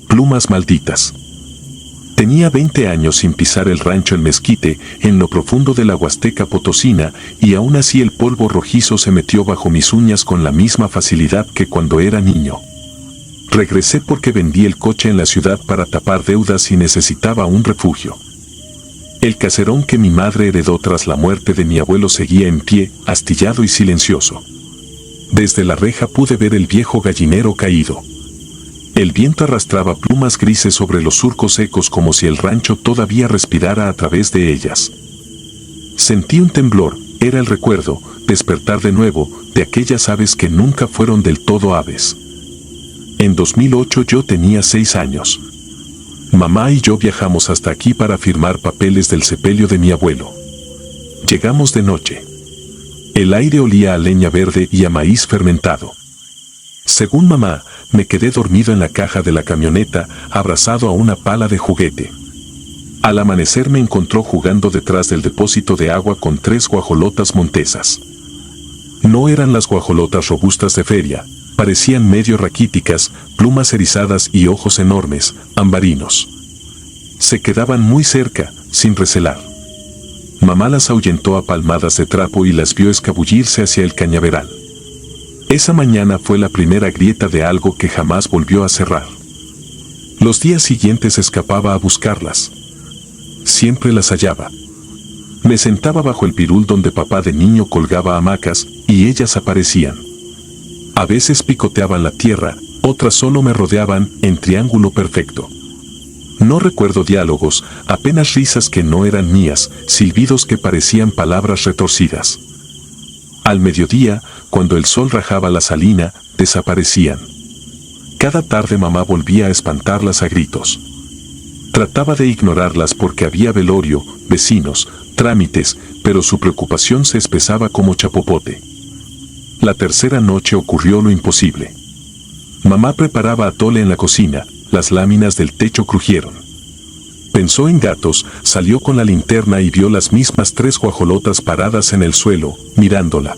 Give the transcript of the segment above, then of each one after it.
Plumas malditas. Tenía 20 años sin pisar el rancho El Mezquite, en lo profundo de la Huasteca Potosina, y aún así el polvo rojizo se metió bajo mis uñas con la misma facilidad que cuando era niño. Regresé porque vendí el coche en la ciudad para tapar deudas y necesitaba un refugio. El caserón que mi madre heredó tras la muerte de mi abuelo seguía en pie, astillado y silencioso. Desde la reja pude ver el viejo gallinero caído. El viento arrastraba plumas grises sobre los surcos secos como si el rancho todavía respirara a través de ellas. Sentí un temblor, era el recuerdo, despertar de nuevo, de aquellas aves que nunca fueron del todo aves. En 2008 yo tenía 6 años. Mamá y yo viajamos hasta aquí para firmar papeles del sepelio de mi abuelo. Llegamos de noche. El aire olía a leña verde y a maíz fermentado. Según mamá, me quedé dormido en la caja de la camioneta, abrazado a una pala de juguete. Al amanecer me encontró jugando detrás del depósito de agua con 3 guajolotas montesas. No eran las guajolotas robustas de feria, parecían medio raquíticas, plumas erizadas y ojos enormes, ambarinos. Se quedaban muy cerca, sin recelar. Mamá las ahuyentó a palmadas de trapo y las vio escabullirse hacia el cañaveral. Esa mañana fue la primera grieta de algo que jamás volvió a cerrar. Los días siguientes escapaba a buscarlas. Siempre las hallaba. Me sentaba bajo el pirul donde papá de niño colgaba hamacas y ellas aparecían. A veces picoteaban la tierra, otras solo me rodeaban en triángulo perfecto. No recuerdo diálogos, apenas risas que no eran mías, silbidos que parecían palabras retorcidas. Al mediodía, cuando el sol rajaba la salina, desaparecían. Cada tarde mamá volvía a espantarlas a gritos. Trataba de ignorarlas porque había velorio, vecinos, trámites, pero su preocupación se espesaba como chapopote. La tercera noche ocurrió lo imposible. Mamá preparaba atole en la cocina, las láminas del techo crujieron. Pensó en gatos, salió con la linterna y vio las mismas 3 guajolotas paradas en el suelo, mirándola.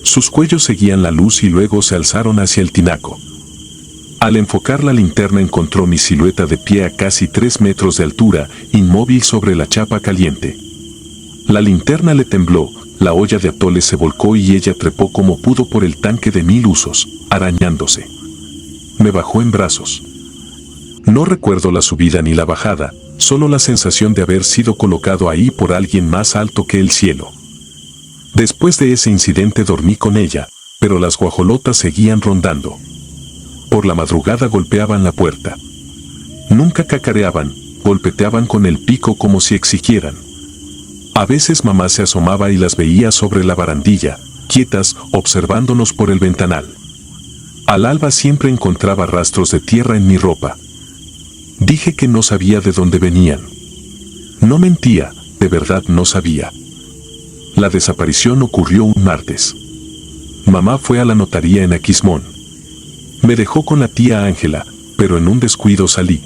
Sus cuellos seguían la luz y luego se alzaron hacia el tinaco. Al enfocar la linterna encontró mi silueta de pie a casi 3 metros de altura, inmóvil sobre la chapa caliente. La linterna le tembló, la olla de atole se volcó y ella trepó como pudo por el tanque de 1000 usos, arañándose. Me bajó en brazos. No recuerdo la subida ni la bajada, solo la sensación de haber sido colocado ahí por alguien más alto que el cielo. Después de ese incidente dormí con ella, pero las guajolotas seguían rondando. Por la madrugada golpeaban la puerta. Nunca cacareaban, golpeteaban con el pico como si exigieran. A veces mamá se asomaba y las veía sobre la barandilla, quietas, observándonos por el ventanal. Al alba siempre encontraba rastros de tierra en mi ropa. Dije que no sabía de dónde venían. No mentía, de verdad no sabía. La desaparición ocurrió un martes. Mamá fue a la notaría en Aquismón. Me dejó con la tía Ángela, pero en un descuido salí.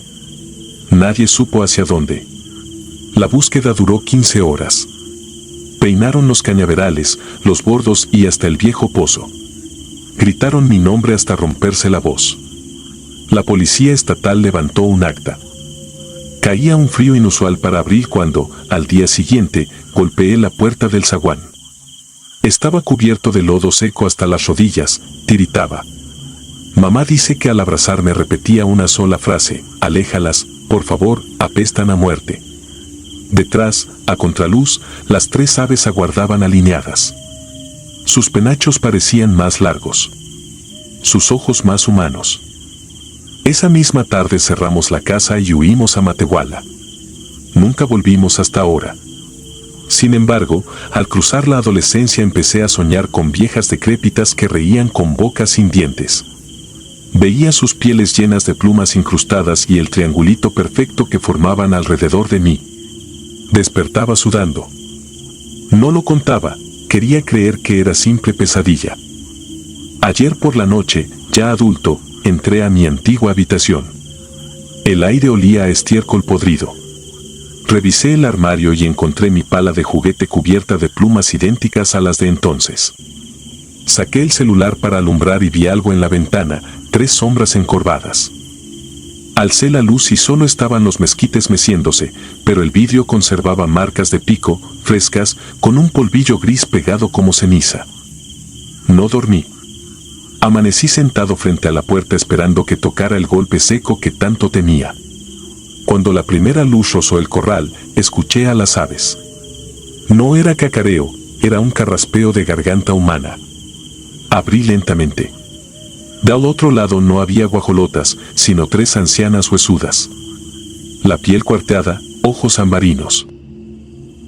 Nadie supo hacia dónde. La búsqueda duró 15 horas. Peinaron los cañaverales, los bordos y hasta el viejo pozo. Gritaron mi nombre hasta romperse la voz. La policía estatal levantó un acta. Caía un frío inusual para abril cuando, al día siguiente, golpeé la puerta del zaguán. Estaba cubierto de lodo seco hasta las rodillas, tiritaba. Mamá dice que al abrazarme repetía una sola frase: aléjalas, por favor, apestan a muerte. Detrás, a contraluz, las 3 aves aguardaban alineadas. Sus penachos parecían más largos. Sus ojos más humanos. Esa misma tarde cerramos la casa y huimos a Matehuala. Nunca volvimos hasta ahora. Sin embargo, al cruzar la adolescencia empecé a soñar con viejas decrépitas que reían con bocas sin dientes. Veía sus pieles llenas de plumas incrustadas y el triangulito perfecto que formaban alrededor de mí. Despertaba sudando. No lo contaba, quería creer que era simple pesadilla. Ayer por la noche, ya adulto, entré a mi antigua habitación. El aire olía a estiércol podrido. Revisé el armario y encontré mi pala de juguete cubierta de plumas idénticas a las de entonces. Saqué el celular para alumbrar y vi algo en la ventana, 3 sombras encorvadas. Alcé la luz y solo estaban los mezquites meciéndose, pero el vidrio conservaba marcas de pico, frescas, con un polvillo gris pegado como ceniza. No dormí. Amanecí sentado frente a la puerta esperando que tocara el golpe seco que tanto temía. Cuando la primera luz rozó el corral, escuché a las aves. No era cacareo, era un carraspeo de garganta humana. Abrí lentamente. Del otro lado no había guajolotas, sino 3 ancianas huesudas. La piel cuarteada, ojos ambarinos.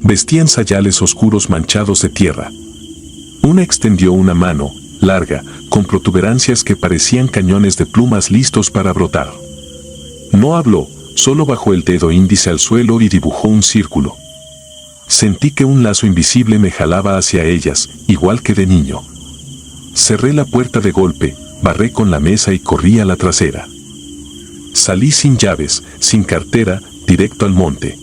Vestían sayales oscuros manchados de tierra. Una extendió una mano, larga, con protuberancias que parecían cañones de plumas listos para brotar. No habló, solo bajó el dedo índice al suelo y dibujó un círculo. Sentí que un lazo invisible me jalaba hacia ellas, igual que de niño. Cerré la puerta de golpe, barré con la mesa y corrí a la trasera. Salí sin llaves, sin cartera, directo al monte.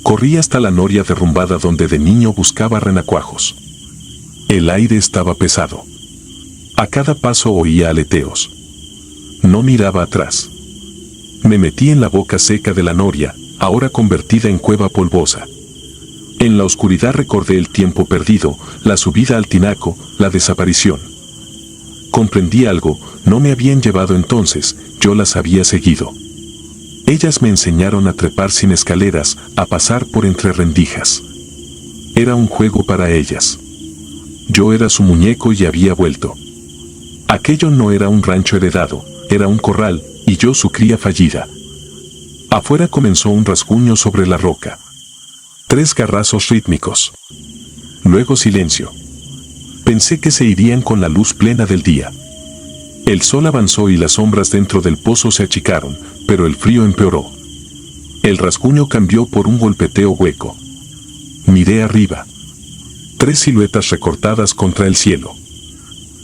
Corrí hasta la noria derrumbada donde de niño buscaba renacuajos. El aire estaba pesado. A cada paso oía aleteos. No miraba atrás. Me metí en la boca seca de la noria, ahora convertida en cueva polvosa. En la oscuridad recordé el tiempo perdido, la subida al tinaco, la desaparición. Comprendí algo, no me habían llevado entonces, yo las había seguido. Ellas me enseñaron a trepar sin escaleras, a pasar por entre rendijas. Era un juego para ellas. Yo era su muñeco y había vuelto. Aquello no era un rancho heredado, era un corral, y yo su cría fallida. Afuera comenzó un rasguño sobre la roca. 3 garrazos rítmicos. Luego silencio. Pensé que se irían con la luz plena del día. El sol avanzó y las sombras dentro del pozo se achicaron, pero el frío empeoró. El rasguño cambió por un golpeteo hueco. Miré arriba. 3 siluetas recortadas contra el cielo.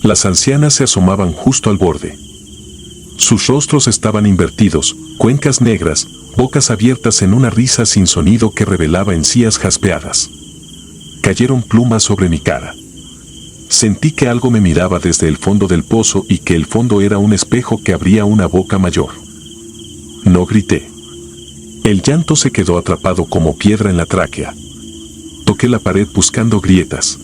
Las ancianas se asomaban justo al borde. Sus rostros estaban invertidos, cuencas negras, bocas abiertas en una risa sin sonido que revelaba encías jaspeadas. Cayeron plumas sobre mi cara. Sentí que algo me miraba desde el fondo del pozo y que el fondo era un espejo que abría una boca mayor. No grité. El llanto se quedó atrapado como piedra en la tráquea. Toqué la pared buscando grietas.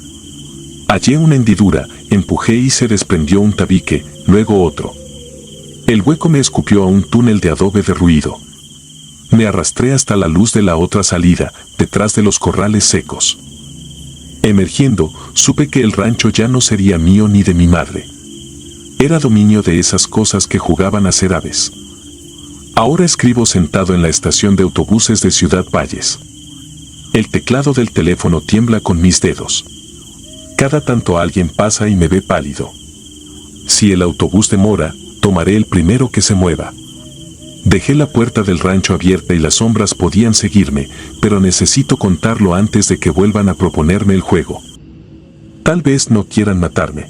Hallé una hendidura, empujé y se desprendió un tabique, luego otro. El hueco me escupió a un túnel de adobe derruido. Me arrastré hasta la luz de la otra salida, detrás de los corrales secos. Emergiendo, supe que el rancho ya no sería mío ni de mi madre. Era dominio de esas cosas que jugaban a ser aves. Ahora escribo sentado en la estación de autobuses de Ciudad Valles. El teclado del teléfono tiembla con mis dedos. Cada tanto alguien pasa y me ve pálido. Si el autobús demora, tomaré el primero que se mueva. Dejé la puerta del rancho abierta y las sombras podían seguirme, pero necesito contarlo antes de que vuelvan a proponerme el juego. Tal vez no quieran matarme.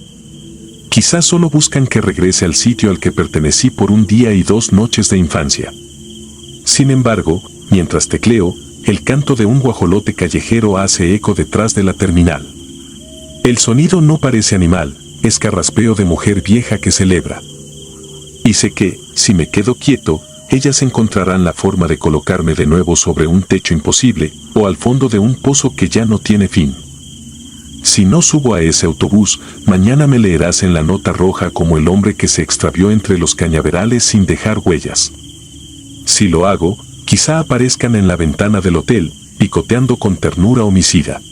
Quizás solo buscan que regrese al sitio al que pertenecí por un día y 2 noches de infancia. Sin embargo, mientras tecleo, el canto de un guajolote callejero hace eco detrás de la terminal. El sonido no parece animal, es carraspeo de mujer vieja que celebra. Y sé que, si me quedo quieto, ellas encontrarán la forma de colocarme de nuevo sobre un techo imposible, o al fondo de un pozo que ya no tiene fin. Si no subo a ese autobús, mañana me leerás en la nota roja como el hombre que se extravió entre los cañaverales sin dejar huellas. Si lo hago, quizá aparezcan en la ventana del hotel, picoteando con ternura homicida.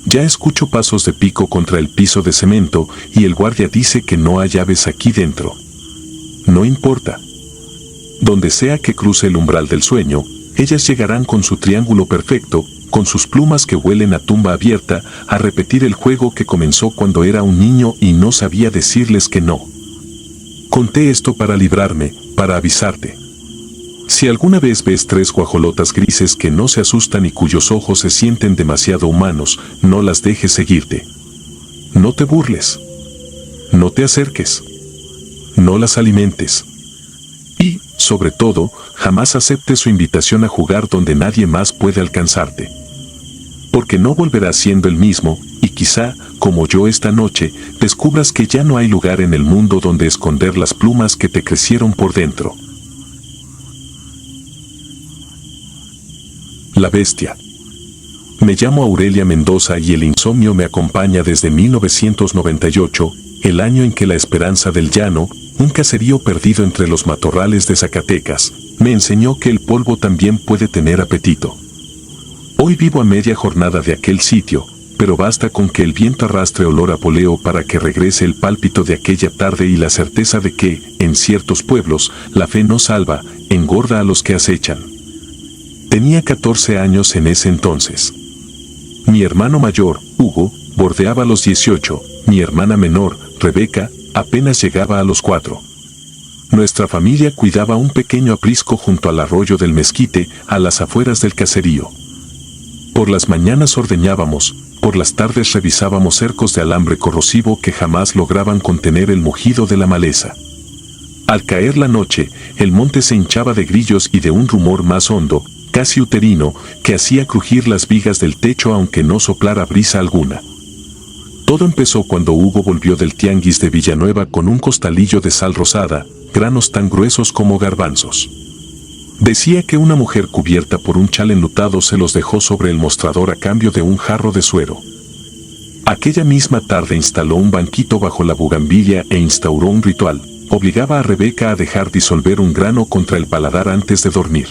Ya escucho pasos de pico contra el piso de cemento y el guardia dice que no hay llaves aquí dentro. No importa. Donde sea que cruce el umbral del sueño, ellas llegarán con su triángulo perfecto, con sus plumas que huelen a tumba abierta, a repetir el juego que comenzó cuando era un niño y no sabía decirles que no. Conté esto para librarme, para avisarte. Si alguna vez ves 3 guajolotas grises que no se asustan y cuyos ojos se sienten demasiado humanos, no las dejes seguirte. No te burles. No te acerques. No las alimentes. Y, sobre todo, jamás aceptes su invitación a jugar donde nadie más puede alcanzarte. Porque no volverás siendo el mismo, y quizá, como yo esta noche, descubras que ya no hay lugar en el mundo donde esconder las plumas que te crecieron por dentro. La bestia. Me llamo Aurelia Mendoza y el insomnio me acompaña desde 1998, el año en que la Esperanza del Llano, un caserío perdido entre los matorrales de Zacatecas, me enseñó que el polvo también puede tener apetito. Hoy vivo a media jornada de aquel sitio, pero basta con que el viento arrastre olor a poleo para que regrese el pálpito de aquella tarde y la certeza de que, en ciertos pueblos, la fe no salva, engorda a los que acechan. Tenía 14 años en ese entonces. Mi hermano mayor, Hugo, bordeaba los 18, mi hermana menor, Rebeca, apenas llegaba a los 4. Nuestra familia cuidaba un pequeño aprisco junto al arroyo del Mezquite, a las afueras del caserío. Por las mañanas ordeñábamos, por las tardes revisábamos cercos de alambre corrosivo que jamás lograban contener el mugido de la maleza. Al caer la noche, el monte se hinchaba de grillos y de un rumor más hondo, casi uterino, que hacía crujir las vigas del techo aunque no soplara brisa alguna. Todo empezó cuando Hugo volvió del tianguis de Villanueva con un costalillo de sal rosada, granos tan gruesos como garbanzos. Decía que una mujer cubierta por un chal enlutado se los dejó sobre el mostrador a cambio de un jarro de suero. Aquella misma tarde instaló un banquito bajo la bugambilia e instauró un ritual. Obligaba a Rebeca a dejar disolver un grano contra el paladar antes de dormir.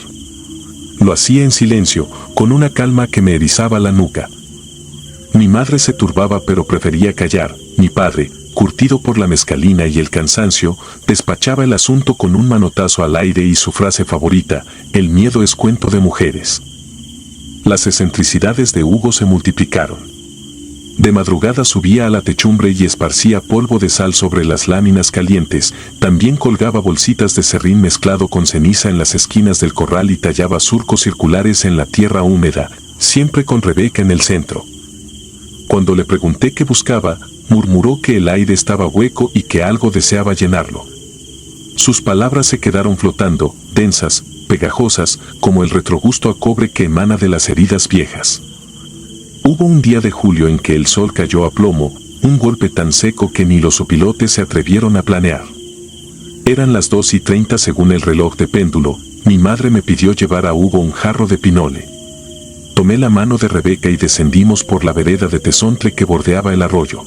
Lo hacía en silencio, con una calma que me erizaba la nuca. Mi madre se turbaba pero prefería callar. Mi padre, curtido por la mezcalina y el cansancio, despachaba el asunto con un manotazo al aire y su frase favorita: el miedo es cuento de mujeres. Las excentricidades de Hugo se multiplicaron. De madrugada subía a la techumbre y esparcía polvo de sal sobre las láminas calientes, también colgaba bolsitas de serrín mezclado con ceniza en las esquinas del corral y tallaba surcos circulares en la tierra húmeda, siempre con Rebeca en el centro. Cuando le pregunté qué buscaba, murmuró que el aire estaba hueco y que algo deseaba llenarlo. Sus palabras se quedaron flotando, densas, pegajosas, como el retrogusto a cobre que emana de las heridas viejas. Hubo un día de julio en que el sol cayó a plomo, un golpe tan seco que ni los opilotes se atrevieron a planear. Eran las 2:30 según el reloj de péndulo. Mi madre me pidió llevar a Hugo un jarro de pinole. Tomé la mano de Rebeca y descendimos por la vereda de tezontle que bordeaba el arroyo.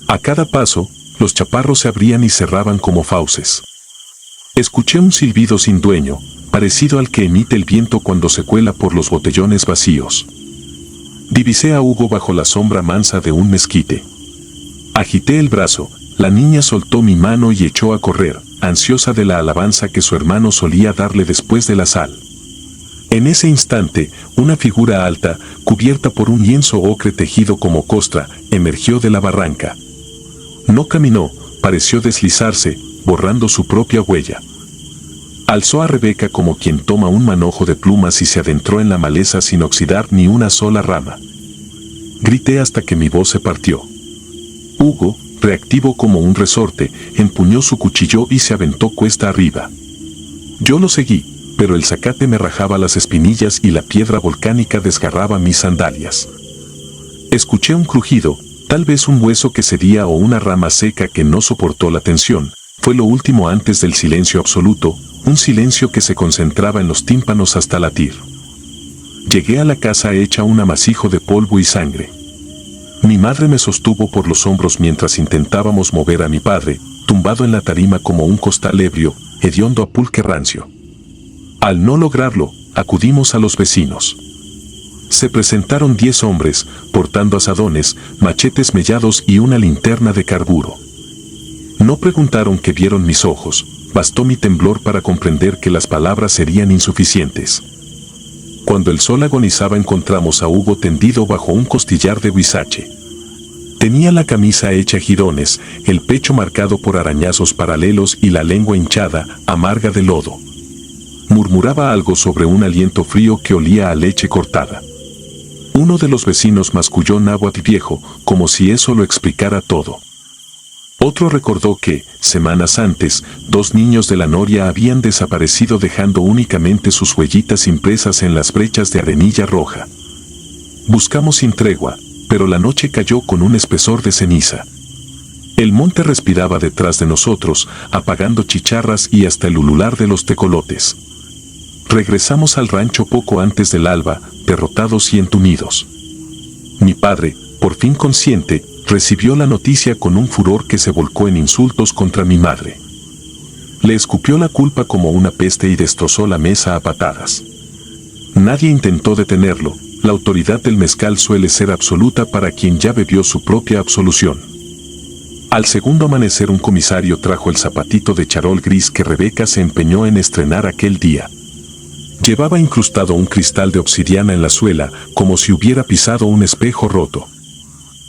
A cada paso, los chaparros se abrían y cerraban como fauces. Escuché un silbido sin dueño, parecido al que emite el viento cuando se cuela por los botellones vacíos. Divisé a Hugo bajo la sombra mansa de un mezquite. Agité el brazo, la niña soltó mi mano y echó a correr, ansiosa de la alabanza que su hermano solía darle después de la sal. En ese instante, una figura alta, cubierta por un lienzo ocre tejido como costra, emergió de la barranca. No caminó, pareció deslizarse, borrando su propia huella. Alzó a Rebeca como quien toma un manojo de plumas y se adentró en la maleza sin oxidar ni una sola rama. Grité hasta que mi voz se partió. Hugo, reactivo como un resorte, empuñó su cuchillo y se aventó cuesta arriba. Yo lo seguí, pero el zacate me rajaba las espinillas y la piedra volcánica desgarraba mis sandalias. Escuché un crujido, tal vez un hueso que cedía o una rama seca que no soportó la tensión. Fue lo último antes del silencio absoluto, un silencio que se concentraba en los tímpanos hasta latir. Llegué a la casa hecha un amasijo de polvo y sangre. Mi madre me sostuvo por los hombros mientras intentábamos mover a mi padre, tumbado en la tarima como un costal ebrio, hediondo a pulque rancio. Al no lograrlo, acudimos a los vecinos. Se presentaron 10 hombres, portando azadones, machetes mellados y una linterna de carburo. No preguntaron qué vieron mis ojos, bastó mi temblor para comprender que las palabras serían insuficientes. Cuando el sol agonizaba encontramos a Hugo tendido bajo un costillar de huizache. Tenía la camisa hecha jirones, el pecho marcado por arañazos paralelos y la lengua hinchada, amarga de lodo. Murmuraba algo sobre un aliento frío que olía a leche cortada. Uno de los vecinos masculló náhuatl viejo, como si eso lo explicara todo. Otro recordó que, semanas antes, 2 niños de la noria habían desaparecido dejando únicamente sus huellitas impresas en las brechas de arenilla roja. Buscamos sin tregua, pero la noche cayó con un espesor de ceniza. El monte respiraba detrás de nosotros, apagando chicharras y hasta el ulular de los tecolotes. Regresamos al rancho poco antes del alba, derrotados y entumidos. Mi padre, por fin consciente, recibió la noticia con un furor que se volcó en insultos contra mi madre. Le escupió la culpa como una peste y destrozó la mesa a patadas. Nadie intentó detenerlo, la autoridad del mezcal suele ser absoluta para quien ya bebió su propia absolución. Al segundo amanecer un comisario trajo el zapatito de charol gris que Rebeca se empeñó en estrenar aquel día. Llevaba incrustado un cristal de obsidiana en la suela, como si hubiera pisado un espejo roto.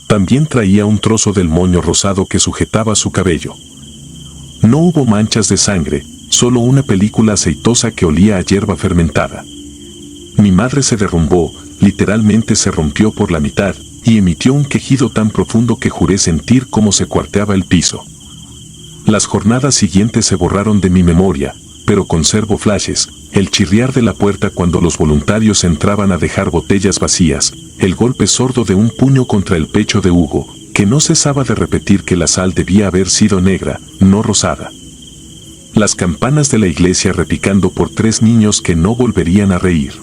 También traía un trozo del moño rosado que sujetaba su cabello. No hubo manchas de sangre, solo una película aceitosa que olía a hierba fermentada. Mi madre se derrumbó, literalmente se rompió por la mitad, y emitió un quejido tan profundo que juré sentir cómo se cuarteaba el piso. Las jornadas siguientes se borraron de mi memoria, pero conservo flashes, el chirriar de la puerta cuando los voluntarios entraban a dejar botellas vacías, el golpe sordo de un puño contra el pecho de Hugo, que no cesaba de repetir que la sal debía haber sido negra, no rosada. Las campanas de la iglesia repicando por 3 niños que no volverían a reír.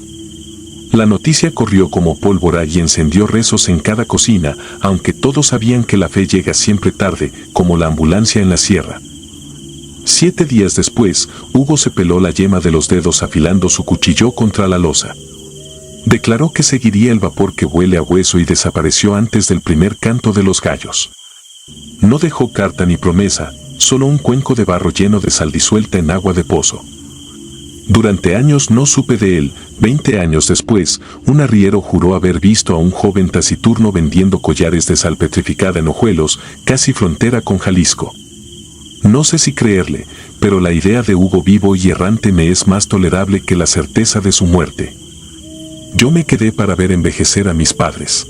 La noticia corrió como pólvora y encendió rezos en cada cocina, aunque todos sabían que la fe llega siempre tarde, como la ambulancia en la sierra. 7 días después, Hugo se peló la yema de los dedos afilando su cuchillo contra la losa. Declaró que seguiría el vapor que huele a hueso y desapareció antes del primer canto de los gallos. No dejó carta ni promesa, solo un cuenco de barro lleno de sal disuelta en agua de pozo. Durante años no supe de él. 20 años después, un arriero juró haber visto a un joven taciturno vendiendo collares de sal petrificada en Ojuelos, casi frontera con Jalisco. No sé si creerle, pero la idea de Hugo vivo y errante me es más tolerable que la certeza de su muerte. Yo me quedé para ver envejecer a mis padres.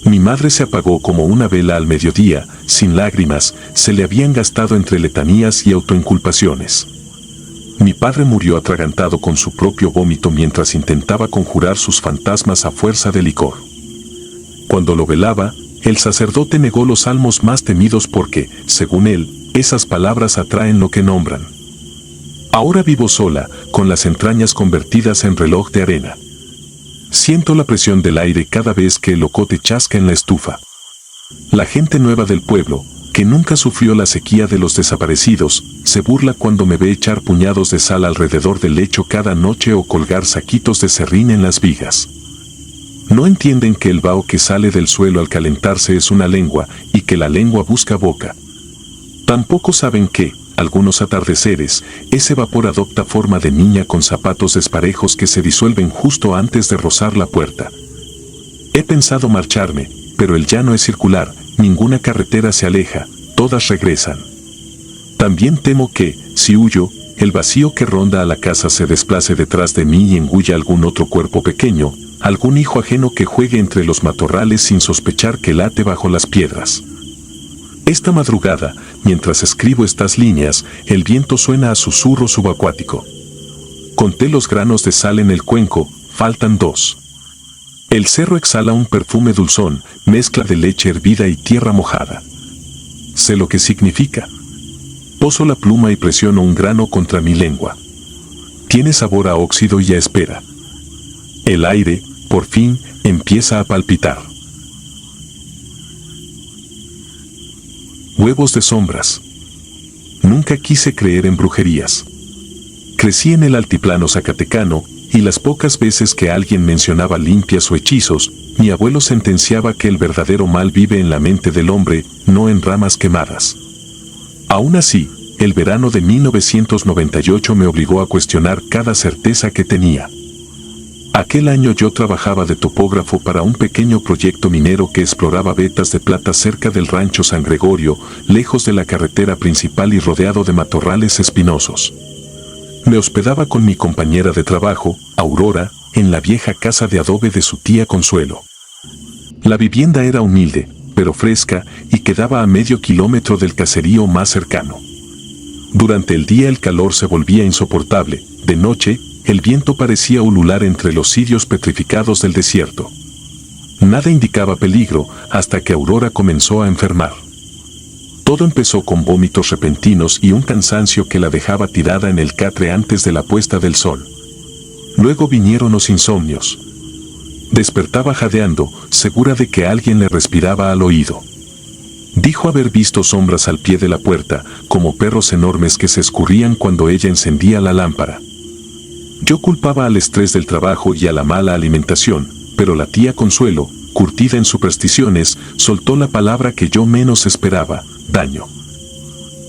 Mi madre se apagó como una vela al mediodía, sin lágrimas, se le habían gastado entre letanías y autoinculpaciones. Mi padre murió atragantado con su propio vómito mientras intentaba conjurar sus fantasmas a fuerza de licor. Cuando lo velaba, el sacerdote negó los salmos más temidos porque, según él, esas palabras atraen lo que nombran. Ahora vivo sola, con las entrañas convertidas en reloj de arena. Siento la presión del aire cada vez que el ocote chasca en la estufa. La gente nueva del pueblo, que nunca sufrió la sequía de los desaparecidos, se burla cuando me ve echar puñados de sal alrededor del lecho cada noche o colgar saquitos de serrín en las vigas. No entienden que el vaho que sale del suelo al calentarse es una lengua y que la lengua busca boca. Tampoco saben que, algunos atardeceres, ese vapor adopta forma de niña con zapatos desparejos que se disuelven justo antes de rozar la puerta. He pensado marcharme, pero el llano es circular, ninguna carretera se aleja, todas regresan. También temo que, si huyo, el vacío que ronda a la casa se desplace detrás de mí y engulla algún otro cuerpo pequeño, algún hijo ajeno que juegue entre los matorrales sin sospechar que late bajo las piedras. Esta madrugada, mientras escribo estas líneas, el viento suena a susurro subacuático. Conté los granos de sal en el cuenco, faltan 2. El cerro exhala un perfume dulzón, mezcla de leche hervida y tierra mojada. Sé lo que significa. Poso la pluma y presiono un grano contra mi lengua. Tiene sabor a óxido y a espera. El aire, por fin, empieza a palpitar. Huevos de sombras. Nunca quise creer en brujerías. Crecí en el altiplano zacatecano, y las pocas veces que alguien mencionaba limpias o hechizos, mi abuelo sentenciaba que el verdadero mal vive en la mente del hombre, no en ramas quemadas. Aún así, el verano de 1998 me obligó a cuestionar cada certeza que tenía. Aquel año yo trabajaba de topógrafo para un pequeño proyecto minero que exploraba vetas de plata cerca del rancho San Gregorio, lejos de la carretera principal y rodeado de matorrales espinosos. Me hospedaba con mi compañera de trabajo, Aurora, en la vieja casa de adobe de su tía Consuelo. La vivienda era humilde, pero fresca, y quedaba a medio kilómetro del caserío más cercano. Durante el día el calor se volvía insoportable, de noche, el viento parecía ulular entre los cirios petrificados del desierto. Nada indicaba peligro hasta que Aurora comenzó a enfermar. Todo empezó con vómitos repentinos y un cansancio que la dejaba tirada en el catre antes de la puesta del sol. Luego vinieron los insomnios. Despertaba jadeando, segura de que alguien le respiraba al oído. Dijo haber visto sombras al pie de la puerta, como perros enormes que se escurrían cuando ella encendía la lámpara. Yo culpaba al estrés del trabajo y a la mala alimentación, pero la tía Consuelo, curtida en supersticiones, soltó la palabra que yo menos esperaba: daño.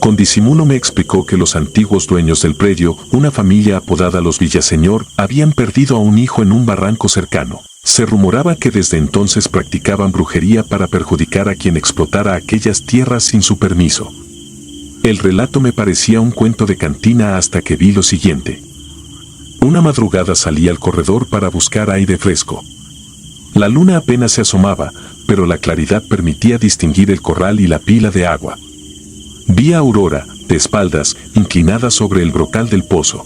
Con disimulo me explicó que los antiguos dueños del predio, una familia apodada los Villaseñor, habían perdido a un hijo en un barranco cercano. Se rumoraba que desde entonces practicaban brujería para perjudicar a quien explotara aquellas tierras sin su permiso. El relato me parecía un cuento de cantina hasta que vi lo siguiente. Una madrugada salí al corredor para buscar aire fresco. La luna apenas se asomaba, pero la claridad permitía distinguir el corral y la pila de agua. Vi a Aurora, de espaldas, inclinada sobre el brocal del pozo.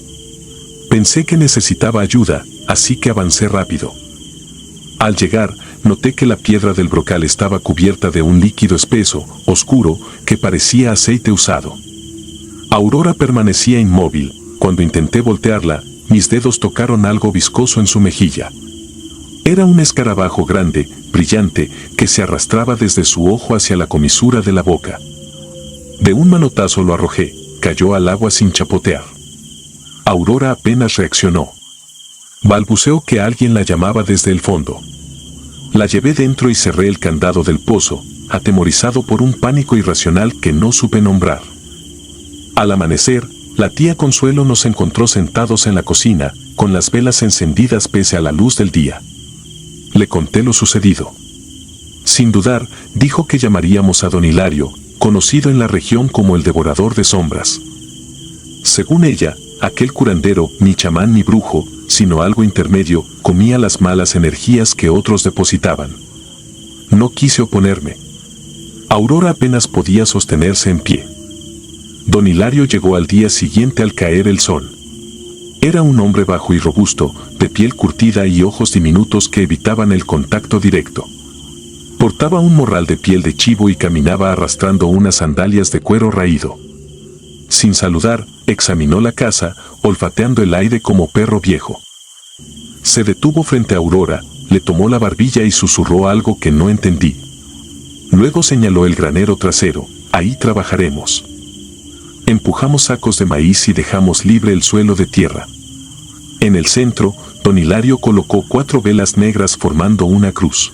Pensé que necesitaba ayuda, así que avancé rápido. Al llegar, noté que la piedra del brocal estaba cubierta de un líquido espeso, oscuro, que parecía aceite usado. Aurora permanecía inmóvil. Cuando intenté voltearla, mis dedos tocaron algo viscoso en su mejilla. Era un escarabajo grande, brillante, que se arrastraba desde su ojo hacia la comisura de la boca. De un manotazo lo arrojé, cayó al agua sin chapotear. Aurora apenas reaccionó. Balbuceó que alguien la llamaba desde el fondo. La llevé dentro y cerré el candado del pozo, atemorizado por un pánico irracional que no supe nombrar. Al amanecer, la tía Consuelo nos encontró sentados en la cocina, con las velas encendidas pese a la luz del día. Le conté lo sucedido. Sin dudar, dijo que llamaríamos a don Hilario, conocido en la región como el devorador de sombras. Según ella, aquel curandero, ni chamán ni brujo, sino algo intermedio, comía las malas energías que otros depositaban. No quise oponerme. Aurora apenas podía sostenerse en pie. Don Hilario llegó al día siguiente al caer el sol. Era un hombre bajo y robusto, de piel curtida y ojos diminutos que evitaban el contacto directo. Portaba un morral de piel de chivo y caminaba arrastrando unas sandalias de cuero raído. Sin saludar, examinó la casa, olfateando el aire como perro viejo. Se detuvo frente a Aurora, le tomó la barbilla y susurró algo que no entendí. Luego señaló el granero trasero: ahí trabajaremos. Empujamos sacos de maíz y dejamos libre el suelo de tierra. En el centro, don Hilario colocó 4 velas negras formando una cruz.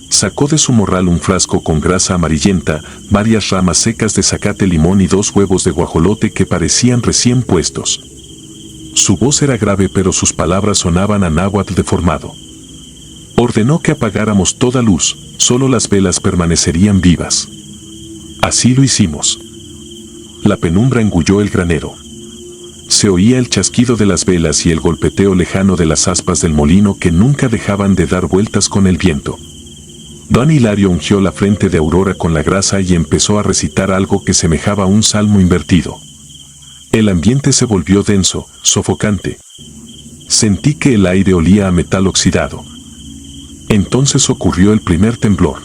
Sacó de su morral un frasco con grasa amarillenta, varias ramas secas de zacate limón y 2 huevos de guajolote que parecían recién puestos. Su voz era grave pero sus palabras sonaban a náhuatl deformado. Ordenó que apagáramos toda luz, solo las velas permanecerían vivas. Así lo hicimos. La penumbra engulló el granero. Se oía el chasquido de las velas y el golpeteo lejano de las aspas del molino que nunca dejaban de dar vueltas con el viento. Don Hilario ungió la frente de Aurora con la grasa y empezó a recitar algo que semejaba un salmo invertido. El ambiente se volvió denso, sofocante. Sentí que el aire olía a metal oxidado. Entonces ocurrió el primer temblor.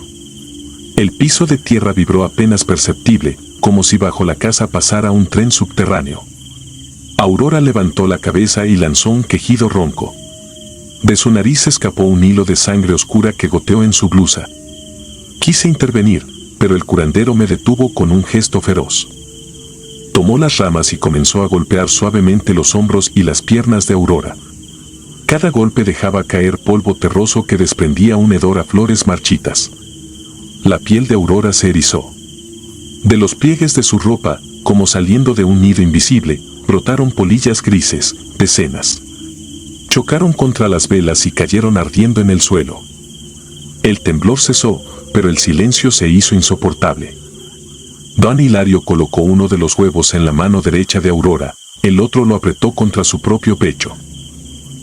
El piso de tierra vibró apenas perceptible, como si bajo la casa pasara un tren subterráneo. Aurora levantó la cabeza y lanzó un quejido ronco. De su nariz escapó un hilo de sangre oscura que goteó en su blusa. Quise intervenir, pero el curandero me detuvo con un gesto feroz. Tomó las ramas y comenzó a golpear suavemente los hombros y las piernas de Aurora. Cada golpe dejaba caer polvo terroso que desprendía un hedor a flores marchitas. La piel de Aurora se erizó. De los pliegues de su ropa, como saliendo de un nido invisible, brotaron polillas grises, decenas. Chocaron contra las velas y cayeron ardiendo en el suelo. El temblor cesó, pero el silencio se hizo insoportable. Don Hilario colocó uno de los huevos en la mano derecha de Aurora, el otro lo apretó contra su propio pecho.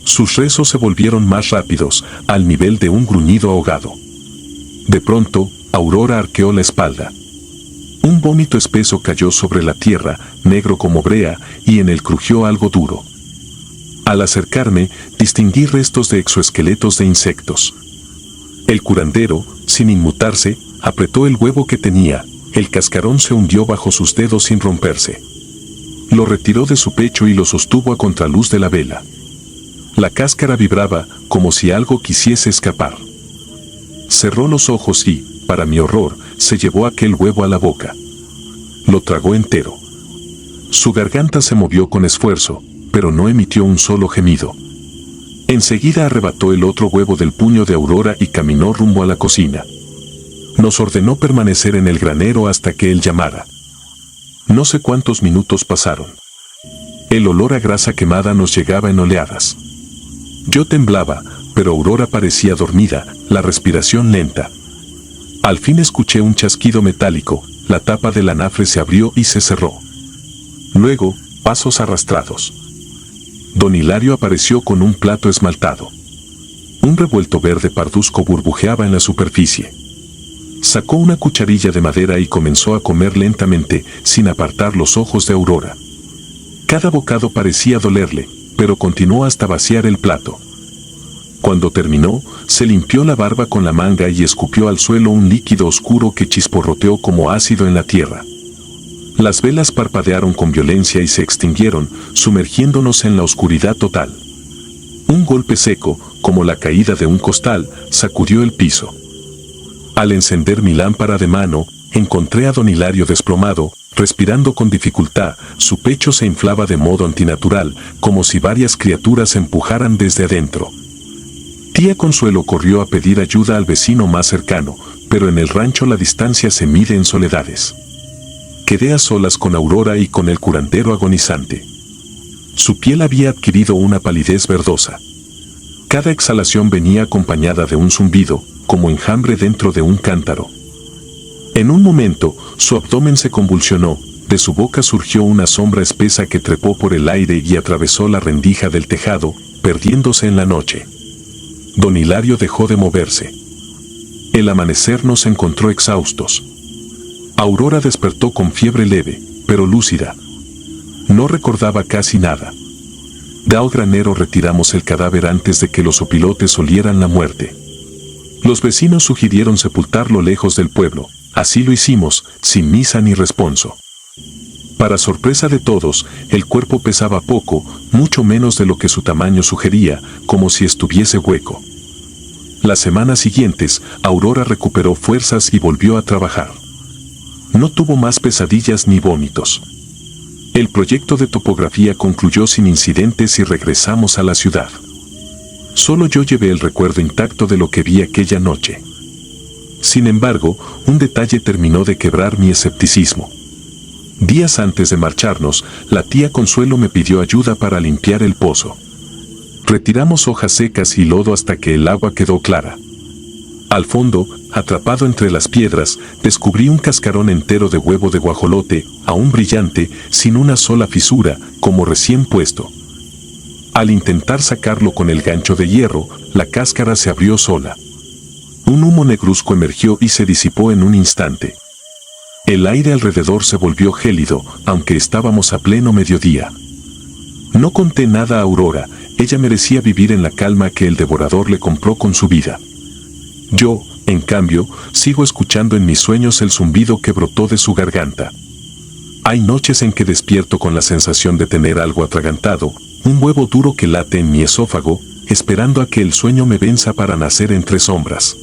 Sus rezos se volvieron más rápidos, al nivel de un gruñido ahogado. De pronto, Aurora arqueó la espalda. Un vómito espeso cayó sobre la tierra, negro como brea, y en él crujió algo duro. Al acercarme, distinguí restos de exoesqueletos de insectos. El curandero, sin inmutarse, apretó el huevo que tenía. El cascarón se hundió bajo sus dedos sin romperse. Lo retiró de su pecho y lo sostuvo a contraluz de la vela. La cáscara vibraba, como si algo quisiese escapar. Cerró los ojos y, para mi horror, se llevó aquel huevo a la boca. Lo tragó entero. Su garganta se movió con esfuerzo, pero no emitió un solo gemido. Enseguida arrebató el otro huevo del puño de Aurora y caminó rumbo a la cocina. Nos ordenó permanecer en el granero hasta que él llamara. No sé cuántos minutos pasaron. El olor a grasa quemada nos llegaba en oleadas. Yo temblaba, pero Aurora parecía dormida, la respiración lenta. Al fin escuché un chasquido metálico, la tapa del anafre se abrió y se cerró. Luego, pasos arrastrados. Don Hilario apareció con un plato esmaltado. Un revuelto verde parduzco burbujeaba en la superficie. Sacó una cucharilla de madera y comenzó a comer lentamente, sin apartar los ojos de Aurora. Cada bocado parecía dolerle, pero continuó hasta vaciar el plato. Cuando terminó, se limpió la barba con la manga y escupió al suelo un líquido oscuro que chisporroteó como ácido en la tierra. Las velas parpadearon con violencia y se extinguieron, sumergiéndonos en la oscuridad total. Un golpe seco, como la caída de un costal, sacudió el piso. Al encender mi lámpara de mano, encontré a don Hilario desplomado, respirando con dificultad. Su pecho se inflaba de modo antinatural, como si varias criaturas empujaran desde adentro. Tía Consuelo corrió a pedir ayuda al vecino más cercano, pero en el rancho la distancia se mide en soledades. Quedé a solas con Aurora y con el curandero agonizante. Su piel había adquirido una palidez verdosa. Cada exhalación venía acompañada de un zumbido, como enjambre dentro de un cántaro. En un momento, su abdomen se convulsionó, de su boca surgió una sombra espesa que trepó por el aire y atravesó la rendija del tejado, perdiéndose en la noche. Don Hilario dejó de moverse. El amanecer nos encontró exhaustos. Aurora despertó con fiebre leve, pero lúcida. No recordaba casi nada. Del granero retiramos el cadáver antes de que los opilotes olieran la muerte. Los vecinos sugirieron sepultarlo lejos del pueblo. Así lo hicimos, sin misa ni responso. Para sorpresa de todos, el cuerpo pesaba poco, mucho menos de lo que su tamaño sugería, como si estuviese hueco. Las semanas siguientes, Aurora recuperó fuerzas y volvió a trabajar. No tuvo más pesadillas ni vómitos. El proyecto de topografía concluyó sin incidentes y regresamos a la ciudad. Solo yo llevé el recuerdo intacto de lo que vi aquella noche. Sin embargo, un detalle terminó de quebrar mi escepticismo. Días antes de marcharnos, la tía Consuelo me pidió ayuda para limpiar el pozo. Retiramos hojas secas y lodo hasta que el agua quedó clara. Al fondo, atrapado entre las piedras, descubrí un cascarón entero de huevo de guajolote, aún brillante, sin una sola fisura, como recién puesto. Al intentar sacarlo con el gancho de hierro, la cáscara se abrió sola. Un humo negruzco emergió y se disipó en un instante. El aire alrededor se volvió gélido, aunque estábamos a pleno mediodía. No conté nada a Aurora, ella merecía vivir en la calma que el devorador le compró con su vida. Yo, en cambio, sigo escuchando en mis sueños el zumbido que brotó de su garganta. Hay noches en que despierto con la sensación de tener algo atragantado, un huevo duro que late en mi esófago, esperando a que el sueño me venza para nacer entre sombras.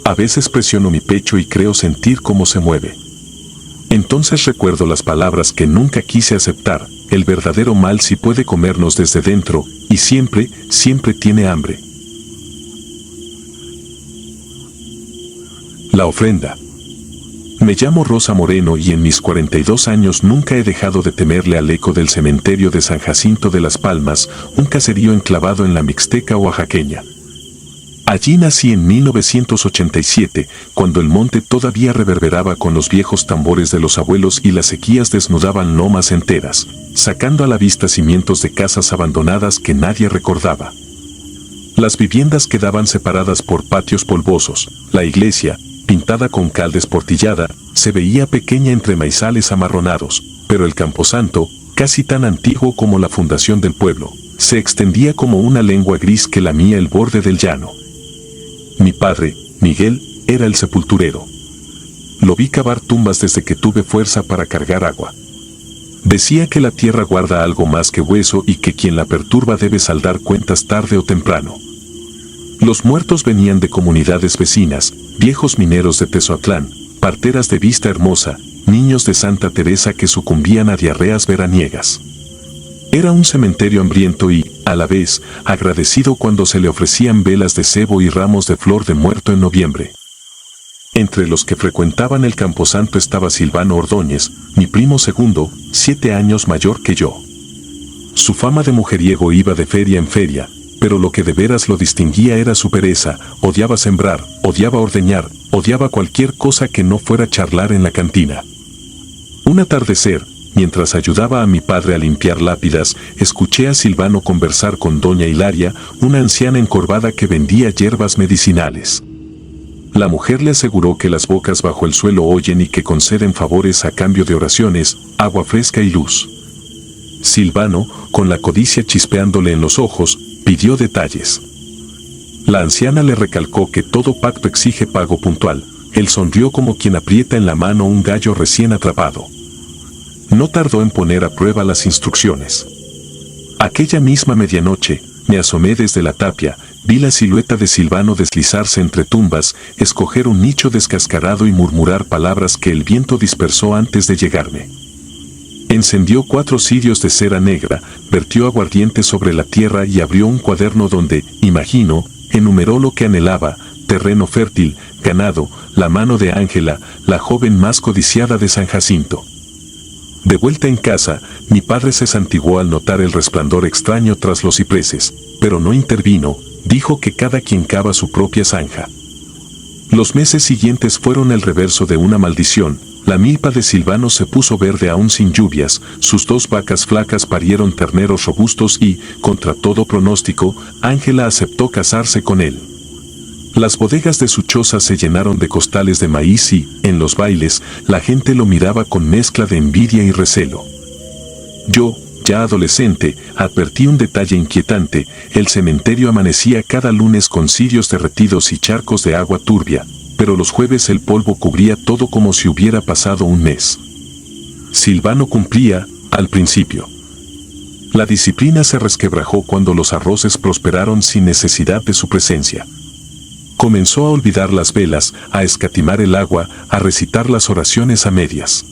A veces presiono mi pecho y creo sentir cómo se mueve. Entonces recuerdo las palabras que nunca quise aceptar: el verdadero mal sí puede comernos desde dentro, y siempre, siempre tiene hambre. La ofrenda. Me llamo Rosa Moreno y en mis 42 años nunca he dejado de temerle al eco del cementerio de San Jacinto de las Palmas, un caserío enclavado en la Mixteca oaxaqueña. Allí nací en 1987, cuando el monte todavía reverberaba con los viejos tambores de los abuelos y las sequías desnudaban lomas enteras, sacando a la vista cimientos de casas abandonadas que nadie recordaba. Las viviendas quedaban separadas por patios polvosos, la iglesia, pintada con cal desportillada, se veía pequeña entre maizales amarronados, pero el camposanto, casi tan antiguo como la fundación del pueblo, se extendía como una lengua gris que lamía el borde del llano. Mi padre, Miguel, era el sepulturero. Lo vi cavar tumbas desde que tuve fuerza para cargar agua. Decía que la tierra guarda algo más que hueso y que quien la perturba debe saldar cuentas tarde o temprano. Los muertos venían de comunidades vecinas, viejos mineros de Tezoatlán, parteras de Vista Hermosa, niños de Santa Teresa que sucumbían a diarreas veraniegas. Era un cementerio hambriento y, a la vez, agradecido cuando se le ofrecían velas de cebo y ramos de flor de muerto en noviembre. Entre los que frecuentaban el camposanto estaba Silvano Ordóñez, mi primo segundo, 7 años mayor que yo. Su fama de mujeriego iba de feria en feria, pero lo que de veras lo distinguía era su pereza, odiaba sembrar, odiaba ordeñar, odiaba cualquier cosa que no fuera charlar en la cantina. Un atardecer, mientras ayudaba a mi padre a limpiar lápidas, escuché a Silvano conversar con doña Hilaria, una anciana encorvada que vendía hierbas medicinales. La mujer le aseguró que las bocas bajo el suelo oyen y que conceden favores a cambio de oraciones, agua fresca y luz. Silvano, con la codicia chispeándole en los ojos, pidió detalles. La anciana le recalcó que todo pacto exige pago puntual. Él sonrió como quien aprieta en la mano un gallo recién atrapado. No tardó en poner a prueba las instrucciones. Aquella misma medianoche, me asomé desde la tapia, vi la silueta de Silvano deslizarse entre tumbas, escoger un nicho descascarado y murmurar palabras que el viento dispersó antes de llegarme. Encendió 4 cirios de cera negra, vertió aguardiente sobre la tierra y abrió un cuaderno donde, imagino, enumeró lo que anhelaba: terreno fértil, ganado, la mano de Ángela, la joven más codiciada de San Jacinto. De vuelta en casa, mi padre se santiguó al notar el resplandor extraño tras los cipreses, pero no intervino, dijo que cada quien cava su propia zanja. Los meses siguientes fueron el reverso de una maldición. La milpa de Silvano se puso verde aún sin lluvias, sus 2 vacas flacas parieron terneros robustos y, contra todo pronóstico, Ángela aceptó casarse con él. Las bodegas de su choza se llenaron de costales de maíz y, en los bailes, la gente lo miraba con mezcla de envidia y recelo. Yo, ya adolescente, advertí un detalle inquietante: el cementerio amanecía cada lunes con cirios derretidos y charcos de agua turbia, pero los jueves el polvo cubría todo como si hubiera pasado un mes. Silvano cumplía, al principio. La disciplina se resquebrajó cuando los arroces prosperaron sin necesidad de su presencia. Comenzó a olvidar las velas, a escatimar el agua, a recitar las oraciones a medias.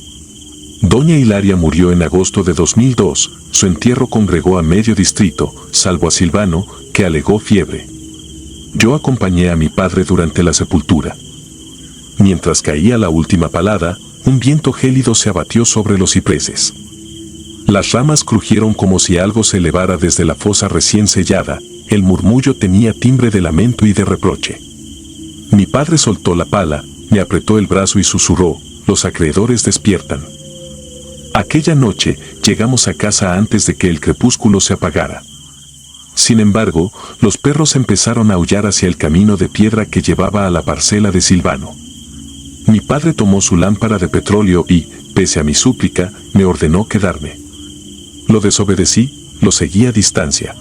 Doña Hilaria murió en agosto de 2002, su entierro congregó a medio distrito, salvo a Silvano, que alegó fiebre. Yo acompañé a mi padre durante la sepultura. Mientras caía la última palada, un viento gélido se abatió sobre los cipreses. Las ramas crujieron como si algo se elevara desde la fosa recién sellada, el murmullo tenía timbre de lamento y de reproche. Mi padre soltó la pala, me apretó el brazo y susurró: los acreedores despiertan. Aquella noche, llegamos a casa antes de que el crepúsculo se apagara. Sin embargo, los perros empezaron a aullar hacia el camino de piedra que llevaba a la parcela de Silvano. Mi padre tomó su lámpara de petróleo y, pese a mi súplica, me ordenó quedarme. Lo desobedecí, lo seguí a distancia.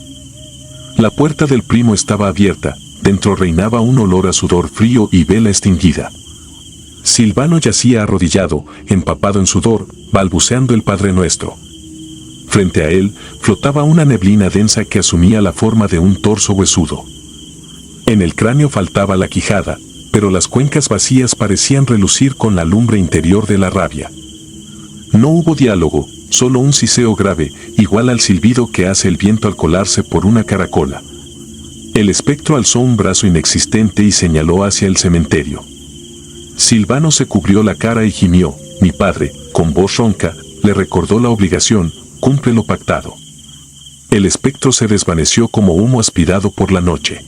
La puerta del primo estaba abierta, dentro reinaba un olor a sudor frío y vela extinguida. Silvano yacía arrodillado, empapado en sudor, balbuceando el Padre Nuestro. Frente a él, flotaba una neblina densa que asumía la forma de un torso huesudo. En el cráneo faltaba la quijada, pero las cuencas vacías parecían relucir con la lumbre interior de la rabia. No hubo diálogo, solo un siseo grave, igual al silbido que hace el viento al colarse por una caracola. El espectro alzó un brazo inexistente y señaló hacia el cementerio. Silvano se cubrió la cara y gimió. Mi padre, con voz ronca, le recordó la obligación: cumple lo pactado. El espectro se desvaneció como humo aspirado por la noche.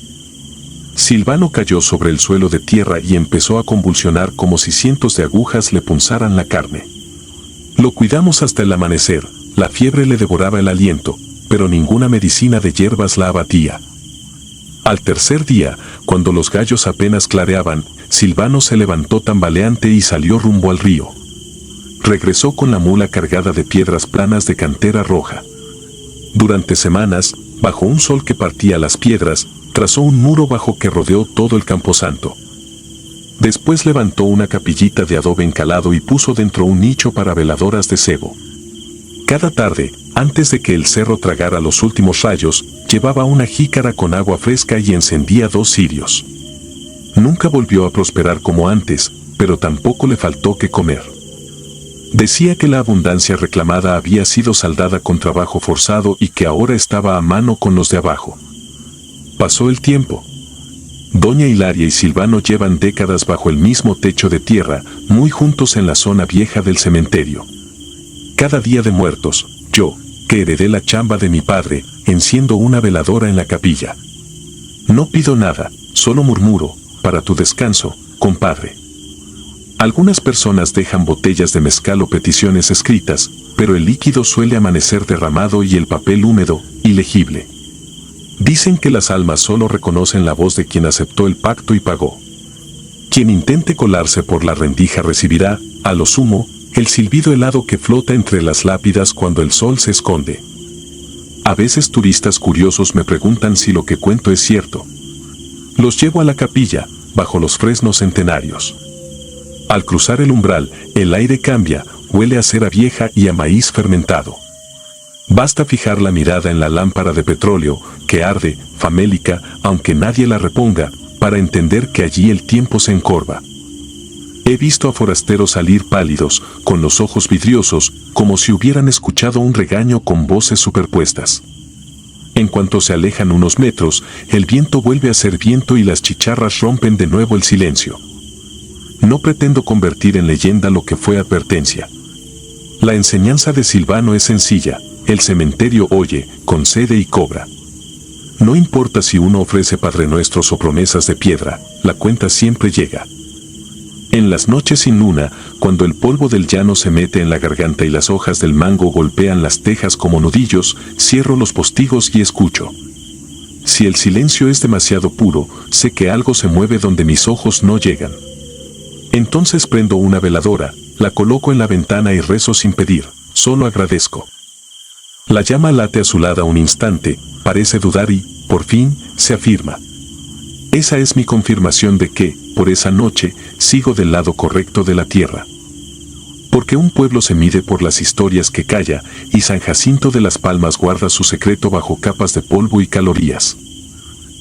Silvano cayó sobre el suelo de tierra y empezó a convulsionar como si cientos de agujas le punzaran la carne. Lo cuidamos hasta el amanecer, la fiebre le devoraba el aliento, pero ninguna medicina de hierbas la abatía. Al tercer día, cuando los gallos apenas clareaban, Silvano se levantó tambaleante y salió rumbo al río. Regresó con la mula cargada de piedras planas de cantera roja. Durante semanas, bajo un sol que partía las piedras, trazó un muro bajo que rodeó todo el camposanto. Después levantó una capillita de adobe encalado y puso dentro un nicho para veladoras de cebo. Cada tarde, antes de que el cerro tragara los últimos rayos, llevaba una jícara con agua fresca y encendía 2 cirios. Nunca volvió a prosperar como antes, pero tampoco le faltó que comer. Decía que la abundancia reclamada había sido saldada con trabajo forzado y que ahora estaba a mano con los de abajo. Pasó el tiempo. Doña Hilaria y Silvano llevan décadas bajo el mismo techo de tierra, muy juntos en la zona vieja del cementerio. Cada día de muertos, yo, que heredé la chamba de mi padre, enciendo una veladora en la capilla. No pido nada, solo murmuro, para tu descanso, compadre. Algunas personas dejan botellas de mezcal o peticiones escritas, pero el líquido suele amanecer derramado y el papel húmedo, ilegible. Dicen que las almas solo reconocen la voz de quien aceptó el pacto y pagó. Quien intente colarse por la rendija recibirá, a lo sumo, el silbido helado que flota entre las lápidas cuando el sol se esconde. A veces turistas curiosos me preguntan si lo que cuento es cierto. Los llevo a la capilla, bajo los fresnos centenarios. Al cruzar el umbral, el aire cambia, huele a cera vieja y a maíz fermentado. Basta fijar la mirada en la lámpara de petróleo, que arde, famélica, aunque nadie la reponga, para entender que allí el tiempo se encorva. He visto a forasteros salir pálidos, con los ojos vidriosos, como si hubieran escuchado un regaño con voces superpuestas. En cuanto se alejan unos metros, el viento vuelve a ser viento y las chicharras rompen de nuevo el silencio. No pretendo convertir en leyenda lo que fue advertencia. La enseñanza de Silvano es sencilla: el cementerio oye, concede y cobra. No importa si uno ofrece padrenuestros o promesas de piedra, la cuenta siempre llega. En las noches sin luna, cuando el polvo del llano se mete en la garganta y las hojas del mango golpean las tejas como nudillos, cierro los postigos y escucho. Si el silencio es demasiado puro, sé que algo se mueve donde mis ojos no llegan. Entonces prendo una veladora, la coloco en la ventana y rezo sin pedir, solo agradezco. La llama late azulada un instante, parece dudar y, por fin, se afirma. Esa es mi confirmación de que, por esa noche, sigo del lado correcto de la tierra. Porque un pueblo se mide por las historias que calla, y San Jacinto de las Palmas guarda su secreto bajo capas de polvo y calorías.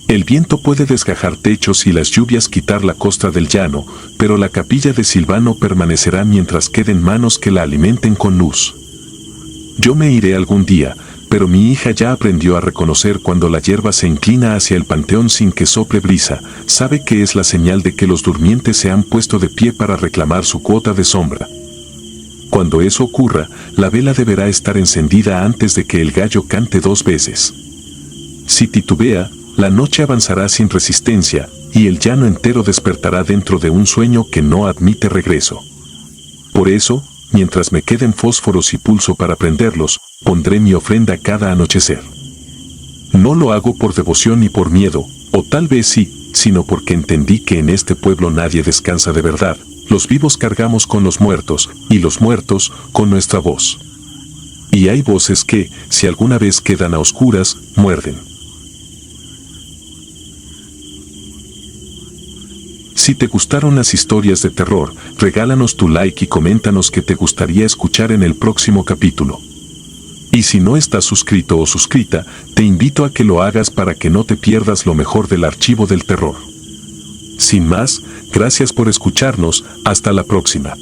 El viento puede desgajar techos y las lluvias quitar la costra del llano, pero la capilla de Silvano permanecerá mientras queden manos que la alimenten con luz. Yo me iré algún día, pero mi hija ya aprendió a reconocer cuando la hierba se inclina hacia el panteón sin que sople brisa, sabe que es la señal de que los durmientes se han puesto de pie para reclamar su cuota de sombra. Cuando eso ocurra, la vela deberá estar encendida antes de que el gallo cante 2 veces. Si titubea, la noche avanzará sin resistencia, y el llano entero despertará dentro de un sueño que no admite regreso. Por eso, mientras me queden fósforos y pulso para prenderlos, pondré mi ofrenda cada anochecer. No lo hago por devoción ni por miedo, o tal vez sí, sino porque entendí que en este pueblo nadie descansa de verdad. Los vivos cargamos con los muertos, y los muertos, con nuestra voz. Y hay voces que, si alguna vez quedan a oscuras, muerden. Si te gustaron las historias de terror, regálanos tu like y coméntanos qué te gustaría escuchar en el próximo capítulo. Y si no estás suscrito o suscrita, te invito a que lo hagas para que no te pierdas lo mejor del archivo del terror. Sin más, gracias por escucharnos, hasta la próxima.